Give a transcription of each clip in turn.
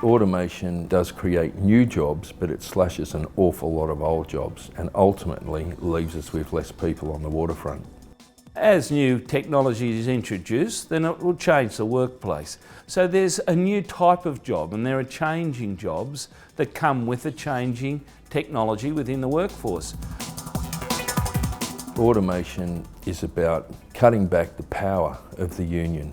Automation does create new jobs, but it slashes an awful lot of old jobs and ultimately leaves us with less people on the waterfront. As new technology is introduced, then it will change the workplace. So there's a new type of job, and there are changing jobs that come with the changing technology within the workforce. Automation is about cutting back the power of the union.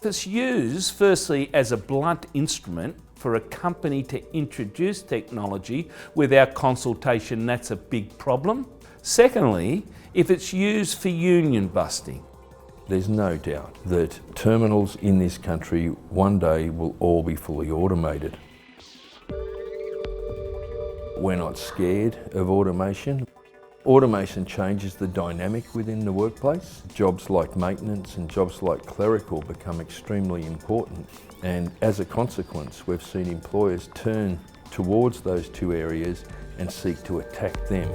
It's used firstly as a blunt instrument for a company to introduce technology without consultation. That's a big problem. Secondly, if it's used for union busting. There's no doubt that terminals in this country one day will all be fully automated. We're not scared of automation. Automation changes the dynamic within the workplace. Jobs like maintenance and jobs like clerical become extremely important, and as a consequence we've seen employers turn towards those two areas and seek to attack them.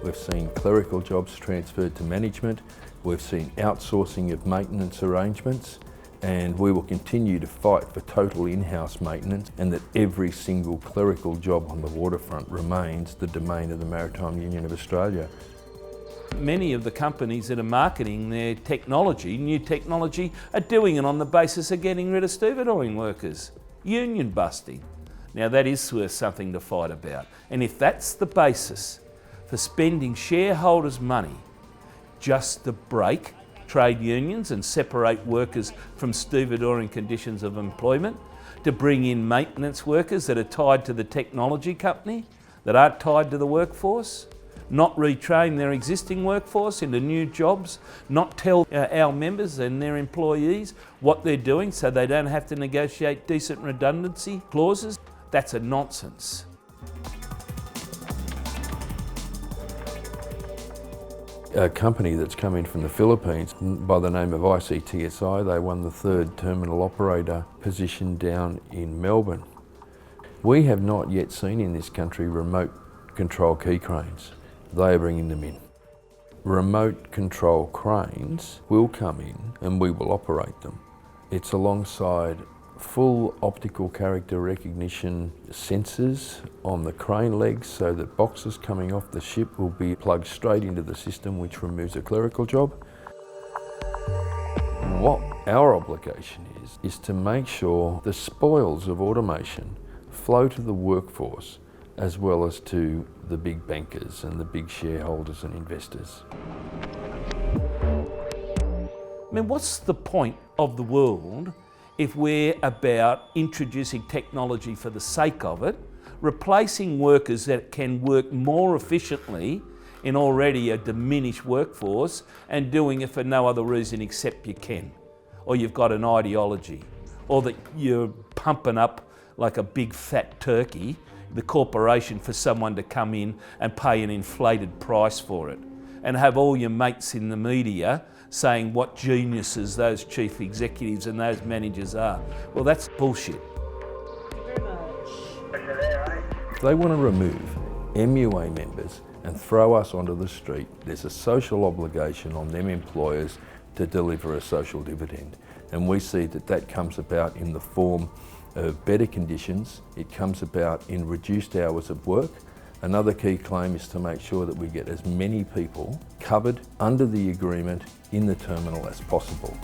We've seen clerical jobs transferred to management, we've seen outsourcing of maintenance arrangements, and we will continue to fight for total in-house maintenance and that every single clerical job on the waterfront remains the domain of the Maritime Union of Australia. Many of the companies that are marketing their technology, new technology, are doing it on the basis of getting rid of stevedoring workers, union busting. Now that is worth something to fight about, and if that's the basis for spending shareholders' money just to break trade unions and separate workers from stevedoring conditions of employment, to bring in maintenance workers that are tied to the technology company, that aren't tied to the workforce, not retrain their existing workforce into new jobs, not tell our members and their employees what they're doing so they don't have to negotiate decent redundancy clauses, that's a nonsense. A company that's come in from the Philippines by the name of ICTSI, they won the 3rd terminal operator position down in Melbourne. We have not yet seen in this country remote control key cranes. They are bringing them in. Remote control cranes will come in and we will operate them. It's alongside full optical character recognition sensors on the crane legs so that boxes coming off the ship will be plugged straight into the system, which removes a clerical job. What our obligation is to make sure the spoils of automation flow to the workforce as well as to the big bankers and the big shareholders and investors. I mean, what's the point of the world if we're about introducing technology for the sake of it, replacing workers that can work more efficiently in already a diminished workforce and doing it for no other reason except you can, or you've got an ideology, or that you're pumping up like a big fat turkey, the corporation, for someone to come in and pay an inflated price for it, and have all your mates in the media saying what geniuses those chief executives and those managers are. Well, that's bullshit. If they want to remove MUA members and throw us onto the street, there's a social obligation on them employers to deliver a social dividend. And we see that that comes about in the form of better conditions, it comes about in reduced hours of work. Another key claim is to make sure that we get as many people covered under the agreement in the terminal as possible.